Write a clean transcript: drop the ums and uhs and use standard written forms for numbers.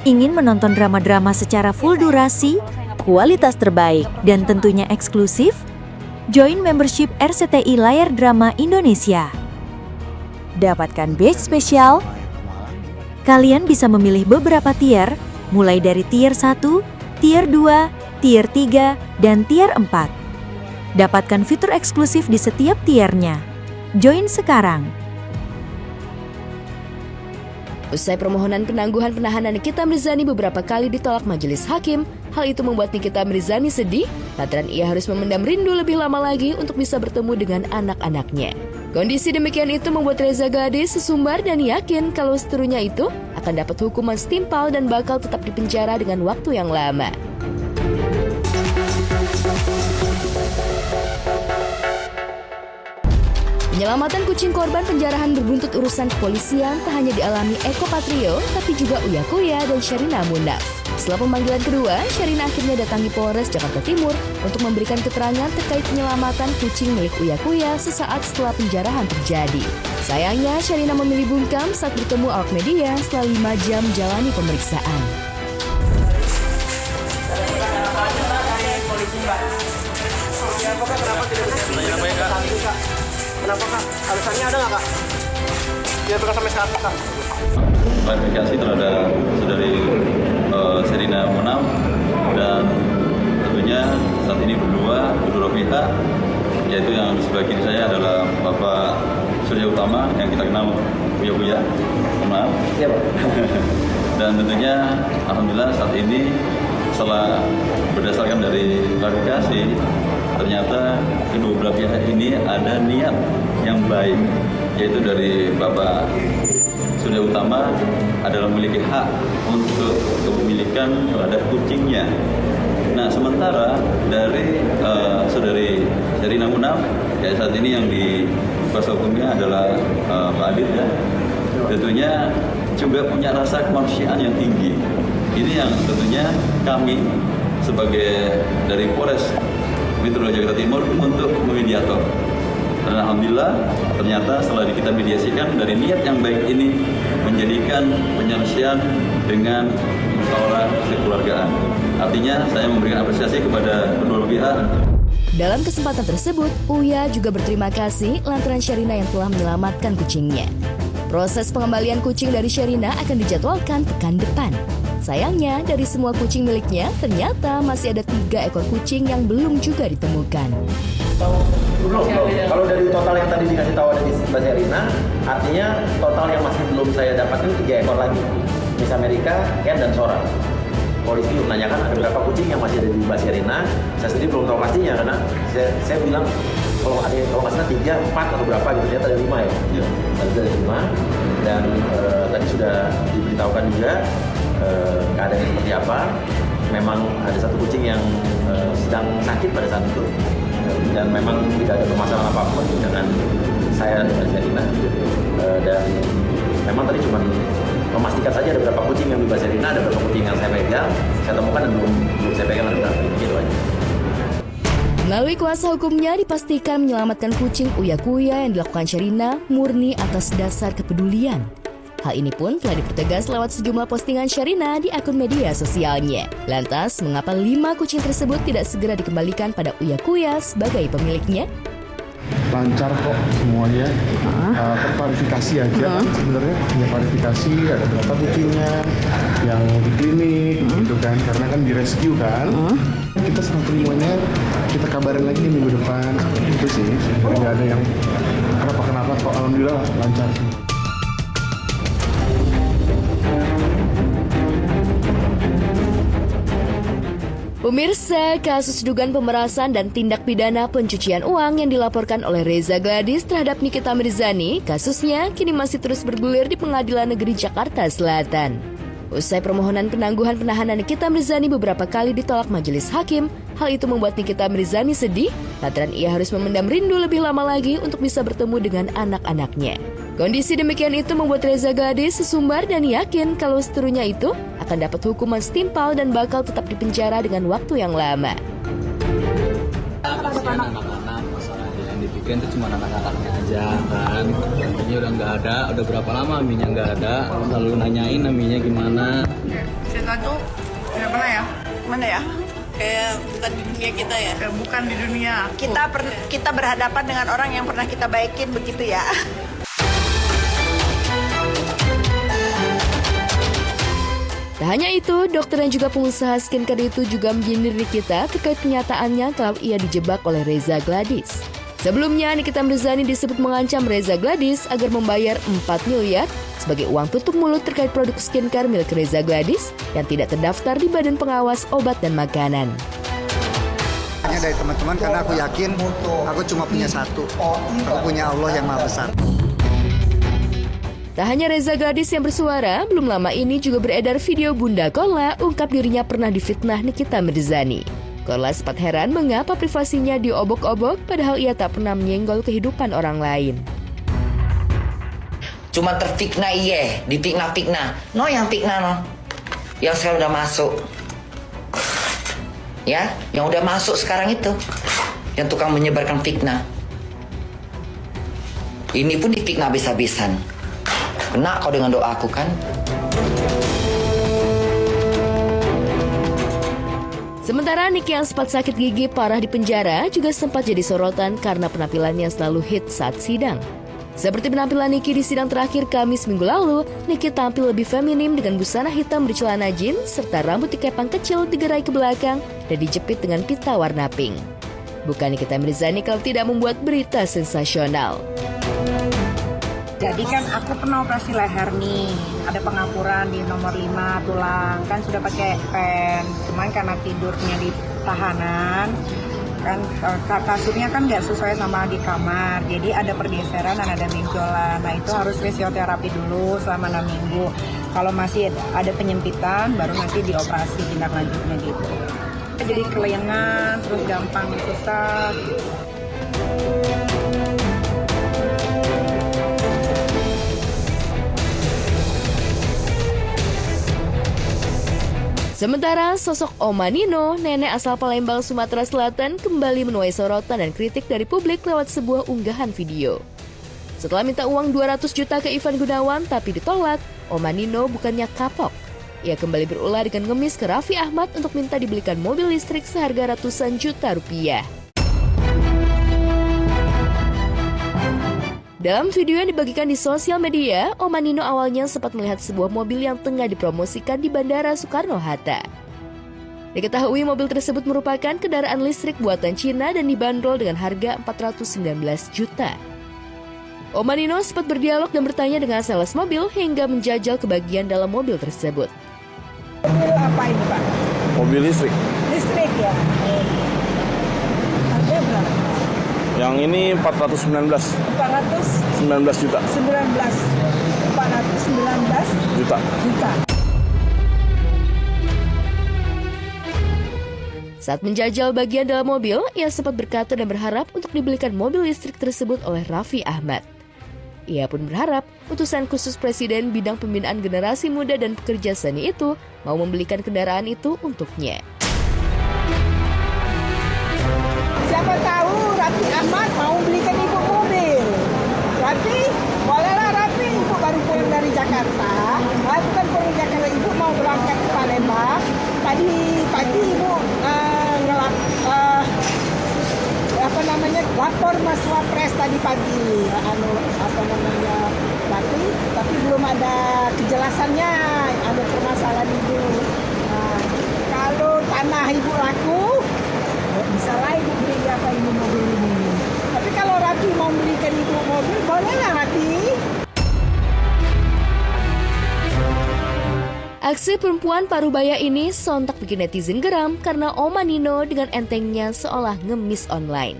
Ingin menonton drama-drama secara full durasi, kualitas terbaik, dan tentunya eksklusif? Join membership RCTI Layar Drama Indonesia. Dapatkan batch spesial. Kalian bisa memilih beberapa tier, mulai dari tier 1, tier 2, tier 3, dan tier 4. Dapatkan fitur eksklusif di setiap tiernya. Join sekarang. Usai permohonan penangguhan penahanan Nikita Mirzani beberapa kali ditolak majelis hakim, hal itu membuat Nikita Mirzani sedih lantaran ia harus memendam rindu lebih lama lagi untuk bisa bertemu dengan anak-anaknya. Kondisi demikian itu membuat Reza Gladys sesumbar dan yakin kalau seterusnya itu akan dapat hukuman setimpal dan bakal tetap dipenjara dengan waktu yang lama. Penyelamatan kucing korban penjarahan berbuntut urusan kepolisian tak hanya dialami Eko Patrio, tapi juga Uya Kuya dan Sherina Munaf. Setelah pemanggilan kedua, Sherina akhirnya datangi Polres Jakarta Timur untuk memberikan keterangan terkait penyelamatan kucing milik Uya Kuya sesaat setelah penjarahan terjadi. Sayangnya, Sherina memilih bungkam saat bertemu awak media setelah 5 jam menjalani pemeriksaan. Kenapa Kak? Alasannya ada nggak Kak? Biar bukan sampai sekarang Kak. Klarifikasi terhadap saudari Sherina Munaf dan tentunya saat ini berdua pihak, yaitu yang di sebelah kiri saya adalah Bapak Surya Utama yang kita kenal Uya Kuya. Maaf. Iya Pak. Dan tentunya alhamdulillah saat ini setelah berdasarkan dari klarifikasi, ternyata kedua belah pihak ini ada niat yang baik, yaitu dari Bapak Surya Utama adalah memiliki hak untuk kepemilikan terhadap kucingnya. Nah, sementara dari saudari Sherina Munaf, ya saat ini yang di kuasa hukumnya adalah Pak Adit ya, tentunya juga punya rasa kemanusiaan yang tinggi. Ini yang tentunya kami sebagai dari Polres Metro Jakarta Timur untuk memediator. Dan alhamdulillah ternyata setelah kita mediasikan dari niat yang baik ini menjadikan penyelesaian dengan musyawarah kekeluargaan. Artinya saya memberikan apresiasi kepada kedua pihak. Dalam kesempatan tersebut, Uya juga berterima kasih lantaran Sherina yang telah menyelamatkan kucingnya. Proses pengembalian kucing dari Sherina akan dijadwalkan pekan depan. Sayangnya, dari semua kucing miliknya, ternyata masih ada 3 ekor kucing yang belum juga ditemukan. Belum. Kalau dari total yang tadi dikasih tahu ada di Mbak Sherina, artinya total yang masih belum saya dapatkan 3 ekor lagi. Miss Amerika, Ken, dan Sora. Polisi menanyakan ada berapa kucing yang masih ada di Mbak Sherina. Saya sendiri belum tahu pastinya karena saya bilang kalau nggak salah 3, 4 atau berapa gitu, ternyata ada 5 ya. Iya. Ada 5 dan tadi sudah diberitahukan juga keadaannya seperti apa. Memang ada 1 kucing yang sedang sakit pada saat itu dan memang tidak ada permasalahan apapun dengan saya dan Sherina. Dan memang tadi cuma memastikan saja ada berapa kucing yang di Mbak Sherina, ada berapa kucing yang saya pegang, saya temukan dan belum saya pegang ada berapa, gitu aja. Melalui kuasa hukumnya dipastikan menyelamatkan kucing Uya Kuya yang dilakukan Sherina murni atas dasar kepedulian. Hal ini pun telah dipertegas lewat sejumlah postingan Sherina di akun media sosialnya. Lantas, mengapa 5 kucing tersebut tidak segera dikembalikan pada Uya Kuya sebagai pemiliknya? Lancar kok semuanya, terklarifikasi aja sebenarnya, hanya klarifikasi ada berapa kucingnya yang di klinik gitu kan, karena kan di rescue kan. Kita serah terimanya, kita kabarin lagi di minggu depan, itu sih, nggak ada yang kenapa kok, alhamdulillah lancar sih. Pemirsa, kasus dugaan pemerasan dan tindak pidana pencucian uang yang dilaporkan oleh Reza Gladys terhadap Nikita Mirzani, kasusnya kini masih terus bergulir di Pengadilan Negeri Jakarta Selatan. Usai permohonan penangguhan penahanan Nikita Mirzani beberapa kali ditolak majelis hakim, hal itu membuat Nikita Mirzani sedih lantaran ia harus memendam rindu lebih lama lagi untuk bisa bertemu dengan anak-anaknya. Kondisi demikian itu membuat Reza Gladys sesumbar dan yakin kalau seterusnya itu akan dapat hukuman setimpal dan bakal tetap dipenjara dengan waktu yang lama. Kasihan anak-anak, masalahnya yang Weekend itu cuma anak-anaknya aja kan. Aminya udah nggak ada, udah berapa lama Aminya nggak ada, selalu nanyain Aminya gimana. Kita tuh nggak pernah ya, mana ya? Kayak bukan di dunia kita ya? Kayak bukan di dunia. Kita berhadapan dengan orang yang pernah kita baikin begitu ya. Tak hanya itu, dokter dan juga pengusaha skincare itu juga menyindir Nikita terkait kenyataannya kalau ia dijebak oleh Reza Gladys. Sebelumnya, Nikita Mirzani disebut mengancam Reza Gladys agar membayar 4 miliar sebagai uang tutup mulut terkait produk skincare milik Reza Gladys yang tidak terdaftar di Badan Pengawas Obat dan Makanan. Hanya dari teman-teman karena aku yakin aku cuma punya satu. Aku punya Allah yang Maha Besar. Tak hanya Reza Gladys yang bersuara, belum lama ini juga beredar video Bunda Korla ungkap dirinya pernah difitnah Nikita Mirzani. Korla sempat heran mengapa privasinya diobok-obok padahal ia tak pernah menyenggol kehidupan orang lain. Cuma terfitnah dipikna-pikna. No yang pikna no. Yang sekarang udah masuk. Ya, yang udah masuk sekarang itu. Yang tukang menyebarkan fitnah. Ini pun dipikna habis-habisan. Kena kau dengan doaku kan? Sementara Niki yang sempat sakit gigi parah di penjara juga sempat jadi sorotan karena penampilannya selalu hit saat sidang. Seperti penampilan Niki di sidang terakhir Kamis minggu lalu, Niki tampil lebih feminim dengan busana hitam bercelana jeans serta rambut dikepang kecil digerai ke belakang dan dijepit dengan pita warna pink. Bukan Nikita Mirzani kalau tidak membuat berita sensasional. Jadi kan aku pernah operasi leher nih, ada pengapuran di nomor 5 tulang, kan sudah pakai pen, cuman karena tidurnya di tahanan, kan kasurnya kan nggak sesuai sama di kamar, jadi ada pergeseran dan ada benjolan, nah itu harus fisioterapi dulu selama 6 minggu, kalau masih ada penyempitan baru nanti dioperasi tindak lanjutnya gitu. Jadi kelengan, terus gampang susah. Sementara sosok Oma Nino, nenek asal Palembang, Sumatera Selatan, kembali menuai sorotan dan kritik dari publik lewat sebuah unggahan video. Setelah minta uang 200 juta ke Ivan Gunawan tapi ditolak, Oma Nino bukannya kapok. Ia kembali berulah dengan ngemis ke Raffi Ahmad untuk minta dibelikan mobil listrik seharga ratusan juta rupiah. Dalam video yang dibagikan di sosial media, Oma Nino awalnya sempat melihat sebuah mobil yang tengah dipromosikan di Bandara Soekarno-Hatta. Diketahui mobil tersebut merupakan kendaraan listrik buatan Cina dan dibanderol dengan harga 419 juta. Oma Nino sempat berdialog dan bertanya dengan sales mobil hingga menjajal kebagian dalam mobil tersebut. Mobil apa ini Pak? Mobil listrik. Listrik ya? Harganya berapa? Yang ini 419 juta. 419 juta. Saat menjajal bagian dalam mobil, ia sempat berkata dan berharap untuk dibelikan mobil listrik tersebut oleh Raffi Ahmad. Ia pun berharap utusan khusus Presiden bidang pembinaan generasi muda dan pekerja seni itu mau membelikan kendaraan itu untuknya. Siapa tahu Raffi Ahmad mau belikan ibu mobil. Raffi, bolehlah Raffi, ibu baru pulang dari Jakarta. Bukan pulang Jakarta, ibu mau berangkat ke Palembang. Pagi ibu lapor Mas Wapres tadi pagi. Tapi belum ada kejelasannya, ada permasalahan ibu. Nah, kalau tanah ibu laku, bisa lah ibu beli apa ibu mobil ini. Tapi kalau Raffi mau belikan ibu mobil, bolehlah Raffi. Aksi perempuan parubaya ini sontak bikin netizen geram karena Oma Nino dengan entengnya seolah ngemis online.